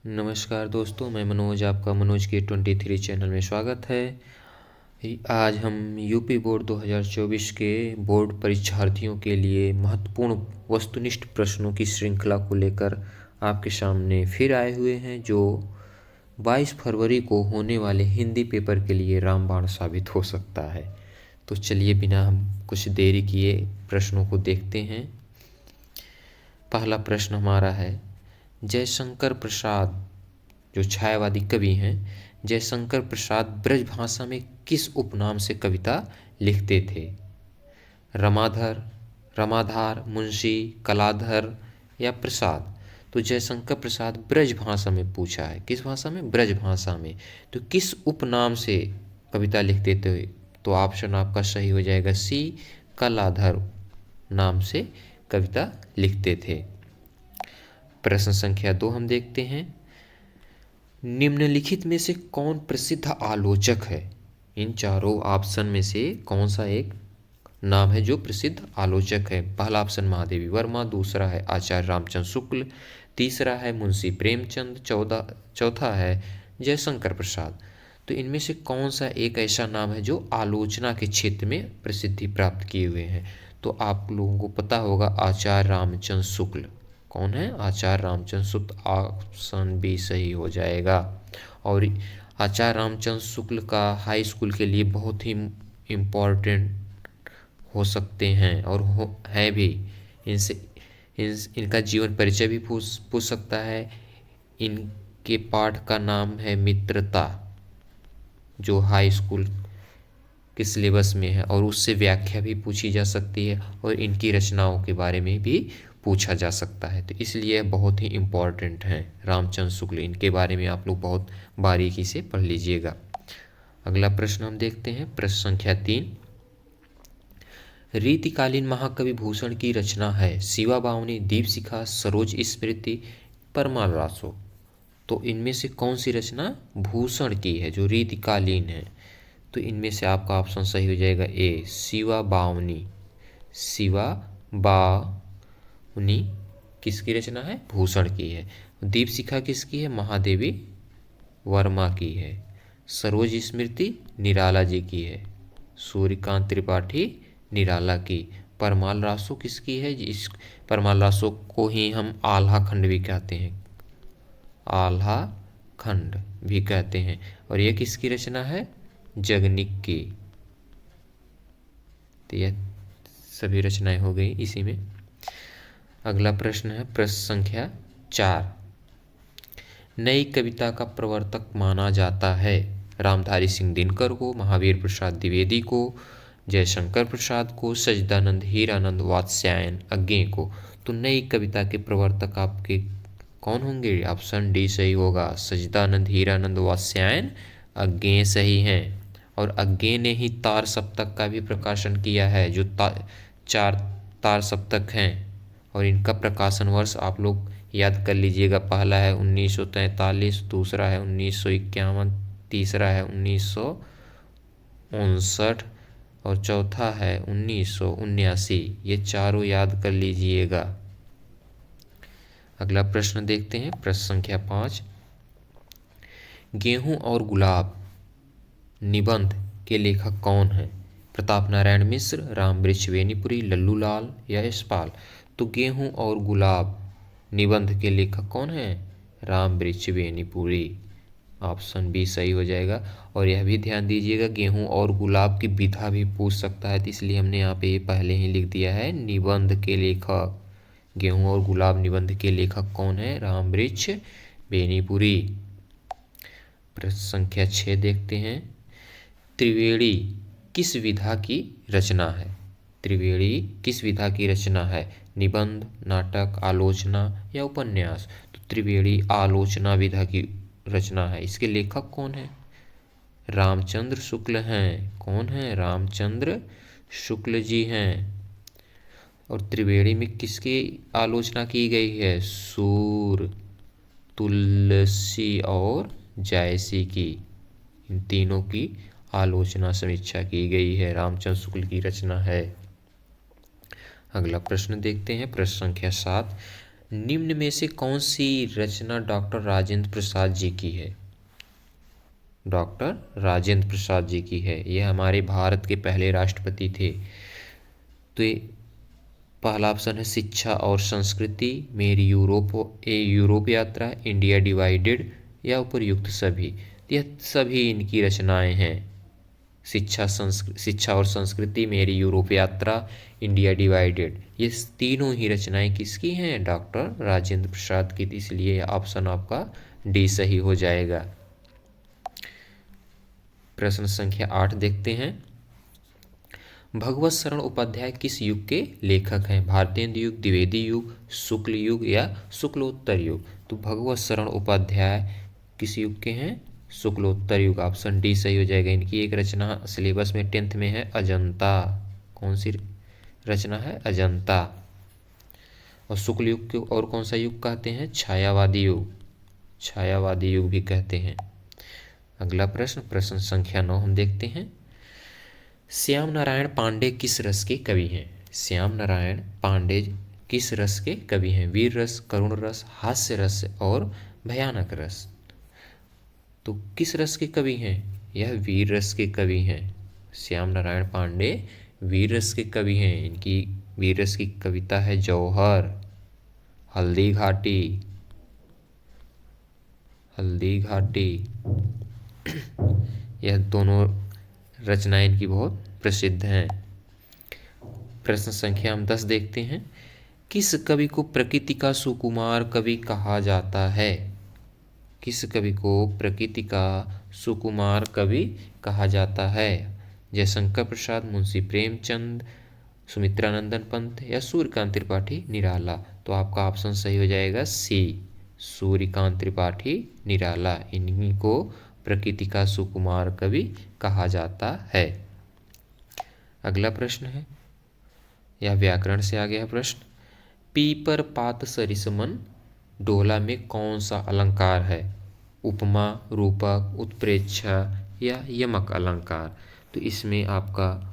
नमस्कार दोस्तों, मैं मनोज, आपका मनोज के 23 चैनल में स्वागत है। आज हम यूपी बोर्ड 2024 के बोर्ड परीक्षार्थियों के लिए महत्वपूर्ण वस्तुनिष्ठ प्रश्नों की श्रृंखला को लेकर आपके सामने फिर आए हुए हैं, जो 22 फरवरी को होने वाले हिंदी पेपर के लिए रामबाण साबित हो सकता है। तो चलिए बिना हम कुछ देरी किए प्रश्नों को देखते हैं। पहला प्रश्न हमारा है, जयशंकर प्रसाद जो छायावादी कवि हैं, जयशंकर प्रसाद ब्रजभाषा में किस उपनाम से कविता लिखते थे? रमाधर, रमाधार, मुंशी, कलाधर या प्रसाद? तो जयशंकर प्रसाद ब्रजभाषा में पूछा है। किस भाषा में? ब्रजभाषा में। तो किस उपनाम से कविता लिखते थे? तो ऑप्शन आपका सही हो जाएगा सी, कलाधर नाम से कविता लिखते थे। प्रश्न संख्या 2 हम देखते हैं, निम्नलिखित में से कौन प्रसिद्ध आलोचक है? इन चारों ऑप्शन में से कौन सा एक नाम है जो प्रसिद्ध आलोचक है? पहला ऑप्शन महादेवी वर्मा, दूसरा है आचार्य रामचंद्र शुक्ल, तीसरा है मुंशी प्रेमचंद, चौथा है जयशंकर प्रसाद। तो इनमें से कौन सा एक ऐसा नाम है जो आलोचना के क्षेत्र में प्रसिद्धि प्राप्त किए हुए हैं? तो आप लोगों को पता होगा आचार्य रामचंद्र शुक्ल। कौन है? आचार्य रामचंद्र शुक्ल। ऑप्शन बी सही हो जाएगा। और आचार्य रामचंद्र शुक्ल का हाई स्कूल के लिए बहुत ही इम्पोर्टेंट हो सकते हैं और हैं भी। इनसे इनका जीवन परिचय भी पूछ सकता है। इनके पाठ का नाम है मित्रता, जो हाई स्कूल के सिलेबस में है, और उससे व्याख्या भी पूछी जा सकती है और इनकी रचनाओं के बारे में भी पूछा जा सकता है। तो इसलिए बहुत ही इम्पॉर्टेंट हैं रामचंद्र शुक्ल। इनके बारे में आप लोग बहुत बारीकी से पढ़ लीजिएगा। अगला प्रश्न हम देखते हैं, प्रश्न संख्या 3, रीतिकालीन महाकवि भूषण की रचना है शिवा बावनी, दीपशिखा, सरोज स्मृति, परमाल रासो। तो इनमें से कौन सी रचना भूषण की है जो रीतिकालीन है? तो इनमें से आपका ऑप्शन सही हो जाएगा ए, शिवा बावनी। शिवा बावनी किसकी रचना है? भूषण की है। दीपशिखा किसकी है? महादेवी वर्मा की है। सरोज स्मृति निराला जी की है, सूर्यकांत त्रिपाठी निराला की। परमाल रासो किसकी है? इस परमाल रासो को ही हम आल्हा खंड भी कहते हैं, आल्हा खंड भी कहते हैं। और यह किसकी रचना है? जगनिक की। तो यह सभी रचनाएं हो गई इसी में। अगला प्रश्न है, प्रश्न संख्या 4, नई कविता का प्रवर्तक माना जाता है रामधारी सिंह दिनकर को, महावीर प्रसाद द्विवेदी को, जयशंकर प्रसाद को, सच्चिदानंद हीरानंद वात्स्यायन अज्ञेय को। तो नई कविता के प्रवर्तक आपके कौन होंगे? ऑप्शन डी सही होगा, सच्चिदानंद हीरानंद वात्स्यायन अज्ञेय सही हैं। और अज्ञेय ने ही तार सप्तक का भी प्रकाशन किया है, जो 4 तार सप्तक हैं। और इनका प्रकाशन वर्ष आप लोग याद कर लीजिएगा। पहला है 1943, दूसरा है 1951, तीसरा है 1959 और चौथा है 1979। ये चारों याद कर लीजिएगा। अगला प्रश्न देखते हैं, प्रश्न संख्या 5, गेहूं और गुलाब निबंध के लेखक कौन हैं? प्रताप नारायण मिश्र, रामवृक्ष बेनीपुरी, लल्लू लाल या यशपाल? तो गेहूं और गुलाब निबंध के लेखक कौन हैं? रामवृक्ष बेनीपुरी। ऑप्शन बी सही हो जाएगा। और यह भी ध्यान दीजिएगा, गेहूं और गुलाब की विधा भी पूछ सकता है, तो इसलिए हमने यहाँ पे पहले ही लिख दिया है निबंध के लेखक। गेहूं और गुलाब निबंध के लेखक कौन है? रामवृक्ष बेनीपुरी। प्रश्न संख्या 6 देखते हैं, त्रिवेणी किस विधा की रचना है? त्रिवेणी किस विधा की रचना है? निबंध, नाटक, आलोचना या उपन्यास? तो त्रिवेणी आलोचना विधा की रचना है। इसके लेखक कौन है? रामचंद्र शुक्ल हैं। कौन है? रामचंद्र शुक्ल जी हैं। और त्रिवेणी में किसकी आलोचना की गई है? सूर, तुलसी और जायसी की। इन तीनों की आलोचना समीक्षा की गई है, रामचंद्र शुक्ल की रचना है। अगला प्रश्न देखते हैं, प्रश्न संख्या 7, निम्न में से कौन सी रचना डॉक्टर राजेंद्र प्रसाद जी की है? डॉक्टर राजेंद्र प्रसाद जी की है। ये हमारे भारत के पहले राष्ट्रपति थे। तो ये पहला ऑप्शन है शिक्षा और संस्कृति, मेरी यूरोप यात्रा, इंडिया डिवाइडेड या उपयुक्त सभी। यह सभी इनकी रचनाएं हैं। शिक्षा और संस्कृति, मेरी यूरोप यात्रा, इंडिया डिवाइडेड, ये तीनों ही रचनाएं किसकी हैं? डॉक्टर राजेंद्र प्रसाद की। इसलिए ऑप्शन आपका डी सही हो जाएगा। प्रश्न संख्या 8 देखते हैं। भगवत शरण उपाध्याय किस युग के लेखक हैं? भारतेंदु युग, द्विवेदी युग, शुक्ल युग या शुक्लोत्तर युग? तो भगवत शरण उपाध्याय किस युग के हैं? शुक्लोत्तर युग। ऑप्शन डी सही हो जाएगा। इनकी एक रचना सिलेबस में 10th में है, अजंता। कौन सी रचना है? अजंता। और शुक्ल युग को और कौन सा युग कहते हैं? छायावादी युग। छायावादी युग भी कहते हैं। अगला प्रश्न, प्रश्न संख्या 9 हम देखते हैं। श्याम नारायण पांडे किस रस के कवि हैं? श्याम नारायण पांडे किस रस के कवि हैं? वीर रस, करुण रस, हास्य रस और भयानक रस। तो किस रस के कवि हैं? यह वीर रस के कवि हैं। श्याम नारायण पांडे वीर रस के कवि हैं। इनकी वीर रस की कविता है जौहर, हल्दी घाटी, हल्दी घाटी। यह दोनों रचनाएं इनकी बहुत प्रसिद्ध हैं। प्रश्न संख्या हम 10 देखते हैं। किस कवि को प्रकृति का सुकुमार कवि कहा जाता है? किस कवि को प्रकृति का सुकुमार कवि कहा जाता है? जयशंकर प्रसाद, मुंशी प्रेमचंद, सुमित्रानंदन पंत या सूर्यकांत त्रिपाठी निराला? तो आपका ऑप्शन सही हो जाएगा सी, सूर्यकांत त्रिपाठी निराला। इन्हीं को प्रकृति का सुकुमार कवि कहा जाता है। अगला प्रश्न है, यह व्याकरण से आ गया प्रश्न। पीपर पात सरिसमन डोला में कौन सा अलंकार है? उपमा, रूपक, उत्प्रेक्षा या यमक अलंकार? तो इसमें आपका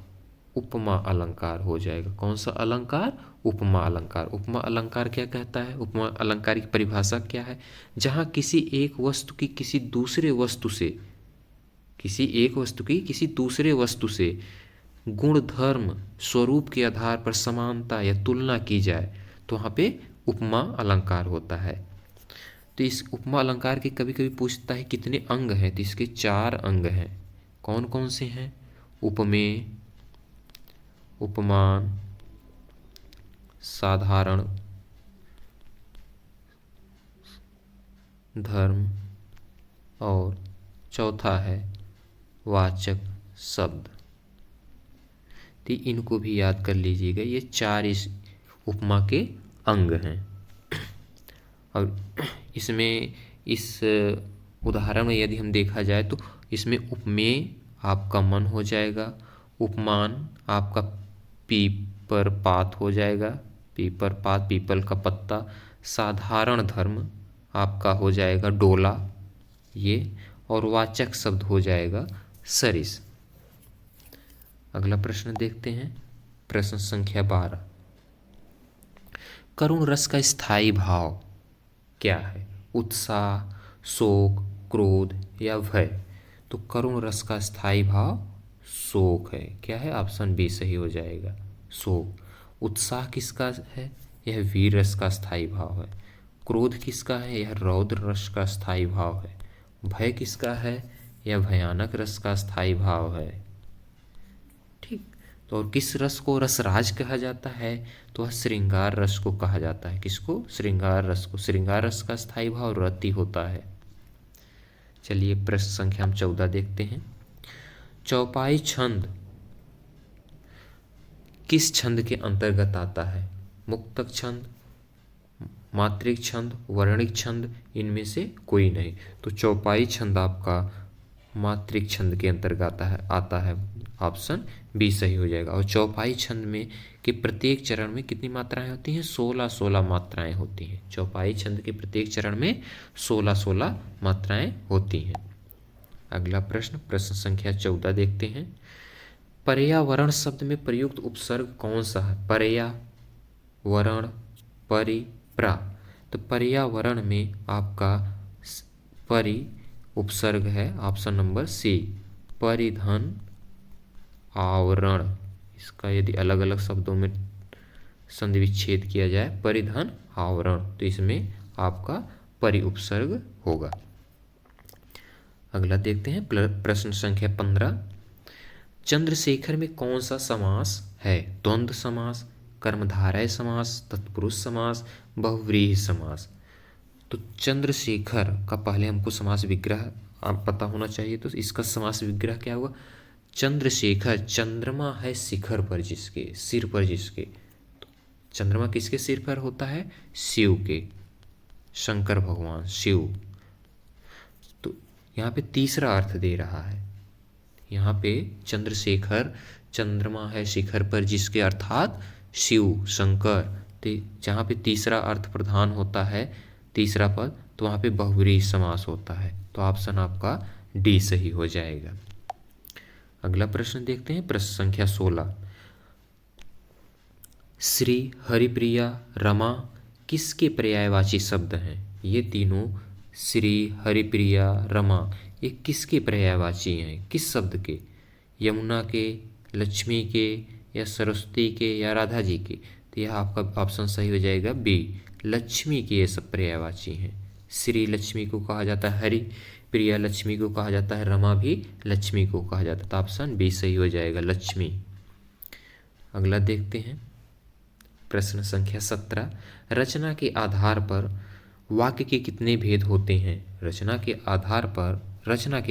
उपमा अलंकार हो जाएगा। कौन सा अलंकार? उपमा अलंकार। उपमा अलंकार क्या कहता है? उपमा अलंकार की परिभाषा क्या है? जहाँ किसी एक वस्तु की किसी दूसरे वस्तु से, किसी एक वस्तु की किसी दूसरे वस्तु से गुण, धर्म, स्वरूप के आधार पर समानता या तुलना की जाए तो वहाँ पे उपमा अलंकार होता है। तो इस उपमा अलंकार के कभी कभी पूछता है कितने अंग हैं? तो इसके 4 अंग हैं। कौन कौन से हैं? उपमेय, उपमान, साधारण, धर्म और चौथा है वाचक शब्द। तो इनको भी याद कर लीजिएगा। ये 4 इस उपमा के अंग हैं। और इसमें इस उदाहरण में यदि हम देखा जाए तो इसमें उपमेय आपका मन हो जाएगा, उपमान आपका पीपर पात हो जाएगा, पीपर पात पीपल का पत्ता, साधारण धर्म आपका हो जाएगा डोला ये, और वाचक शब्द हो जाएगा सरिस। अगला प्रश्न देखते हैं, प्रश्न संख्या 12। करुण रस का स्थायी भाव क्या है? उत्साह, शोक, क्रोध या भय? तो करुण रस का स्थायी भाव शोक है। क्या है? ऑप्शन बी सही हो जाएगा, शोक। उत्साह किसका है? यह वीर रस का स्थायी भाव है। क्रोध किसका है? यह रौद्र रस का स्थायी भाव है। भय किसका है? यह भयानक रस का स्थायी भाव है। ठीक। तो और किस रस को रसराज कहा जाता है? तो वह श्रृंगार रस को कहा जाता है। किसको? श्रृंगार रस को। श्रृंगार रस का स्थायी भाव रति होता है। चलिए प्रश्न संख्या हम 14 देखते हैं। चौपाई छंद किस छंद के अंतर्गत आता है? मुक्तक छंद, मात्रिक छंद, वर्णिक छंद, इनमें से कोई नहीं। तो चौपाई छंद आपका मात्रिक छंद के अंतर्गत आता है। ऑप्शन बी सही हो जाएगा। और चौपाई छंद में के प्रत्येक चरण में कितनी मात्राएं होती हैं? 16-16 मात्राएं होती हैं। चौपाई छंद के प्रत्येक चरण में 16-16 मात्राएं होती हैं। अगला प्रश्न, प्रश्न संख्या 14 देखते हैं। पर्यावरण शब्द में प्रयुक्त उपसर्ग कौन सा है? पर्यावरण, परि, प्रा। तो पर्यावरण में आपका परि उपसर्ग है ऑप्शन नंबर सी, परिधन आवरण। इसका यदि अलग अलग शब्दों में संधि विच्छेद किया जाए, परिधन आवरण, तो इसमें आपका परि उपसर्ग होगा। अगला देखते हैं प्रश्न संख्या 15। चंद्रशेखर में कौन सा समास है? द्वंद्व समास, कर्मधारय समास, तत्पुरुष समास, बहुव्रीहि समास। तो चंद्रशेखर का पहले हमको समास विग्रह आप पता होना चाहिए, तो इसका समास विग्रह क्या होगा? चंद्रशेखर, चंद्रमा है शिखर पर जिसके, सिर पर जिसके। तो चंद्रमा किसके सिर पर होता है? शिव के, शंकर भगवान शिव। तो यहाँ पे तीसरा अर्थ दे रहा है, यहाँ पे चंद्रशेखर, चंद्रमा है शिखर पर जिसके अर्थात शिव शंकर। तो जहाँ पे तीसरा अर्थ प्रधान होता है, तीसरा पद, तो वहाँ पे बहुव्रीहि समास होता है। तो ऑप्शन आपका डी सही हो जाएगा। अगला प्रश्न देखते हैं, प्रश्न संख्या 16। श्री, हरिप्रिया, रमा किसके पर्यायवाची शब्द हैं? ये तीनों श्री, हरिप्रिया, रमा, ये किसके पर्यायवाची हैं? किस शब्द के? यमुना के, लक्ष्मी के, या सरस्वती के, या राधा जी के? तो यह आपका ऑप्शन सही हो जाएगा बी, लक्ष्मी के ये सब पर्यायवाची हैं। श्री लक्ष्मी को कहा जाता है, हरि प्रिया लक्ष्मी को कहा जाता है, रमा भी लक्ष्मी को कहा जाता है। तो ऑप्शन बी सही हो जाएगा, लक्ष्मी। अगला देखते हैं, प्रश्न संख्या 17। रचना के आधार पर वाक्य के कितने भेद होते हैं? रचना के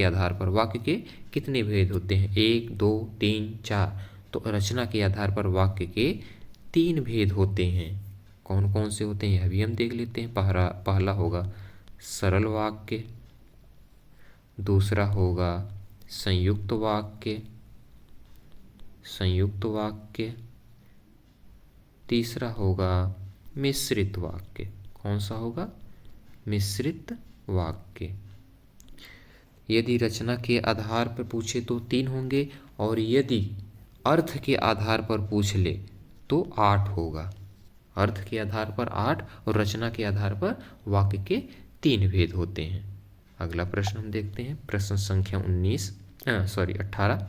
आधार पर वाक्य के कितने भेद होते हैं? 1, 2, 3, 4। तो रचना के आधार पर वाक्य के 3 भेद होते हैं। कौन कौन से होते हैं यह भी हम देख लेते हैं। पहला होगा सरल वाक्य, दूसरा होगा संयुक्त वाक्य, तीसरा होगा मिश्रित वाक्य। कौन सा होगा? मिश्रित वाक्य। यदि रचना के आधार पर पूछे तो 3 होंगे, और यदि अर्थ के आधार पर पूछ ले तो 8 होगा। अर्थ के आधार पर 8 और रचना के आधार पर वाक्य के 3 भेद होते हैं। अगला प्रश्न हम देखते हैं, प्रश्न संख्या 18।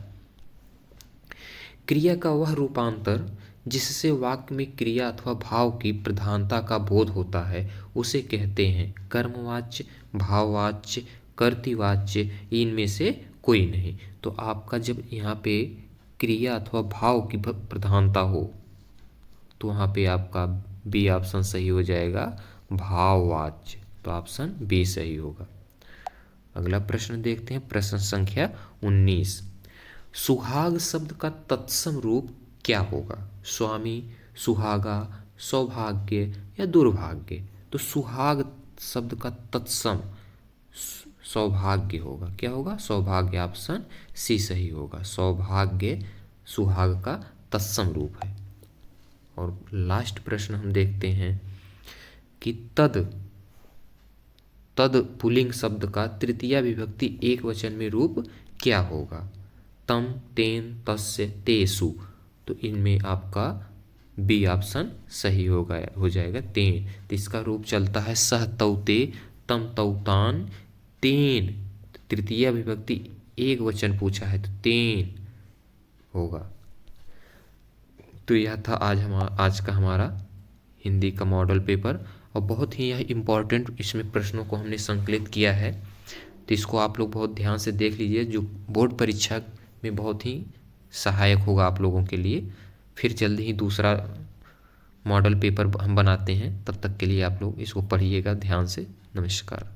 क्रिया का वह रूपांतर जिससे वाक्य में क्रिया अथवा भाव की प्रधानता का बोध होता है उसे कहते हैं कर्मवाच्य, भाववाच्य, कर्तृवाच्य, इनमें से कोई नहीं। तो आपका जब यहाँ पे क्रिया अथवा भाव की प्रधानता हो तो वहाँ पे आपका बी ऑप्शन सही हो जाएगा, भाववाच्य। तो ऑप्शन बी सही होगा। अगला प्रश्न देखते हैं, प्रश्न संख्या 19। सुहाग शब्द का तत्सम रूप क्या होगा? स्वामी, सुहागा, सौभाग्य, या दुर्भाग्य? तो सुहाग शब्द का तत्सम सौभाग्य होगा। क्या होगा? सौभाग्य। ऑप्शन सी सही होगा, सौभाग्य सुहाग का तत्सम रूप है। और लास्ट प्रश्न हम देखते हैं कि तद पुल्लिंग शब्द का तृतीया विभक्ति एक वचन में रूप क्या होगा? तम, तेन, तस्य, तेसु। तो इनमें आपका बी ऑप्शन सही हो जाएगा, तेन। तो इसका रूप चलता है सह तौते, तम तौतान, तेन। तृतीया विभक्ति एक वचन पूछा है तो तेन होगा। तो यह था आज का हमारा हिंदी का मॉडल पेपर, और बहुत ही यह इम्पॉर्टेंट इसमें प्रश्नों को हमने संकलित किया है। तो इसको आप लोग बहुत ध्यान से देख लीजिए, जो बोर्ड परीक्षा में बहुत ही सहायक होगा आप लोगों के लिए। फिर जल्द ही दूसरा मॉडल पेपर हम बनाते हैं, तब तक के लिए आप लोग इसको पढ़िएगा ध्यान से। नमस्कार।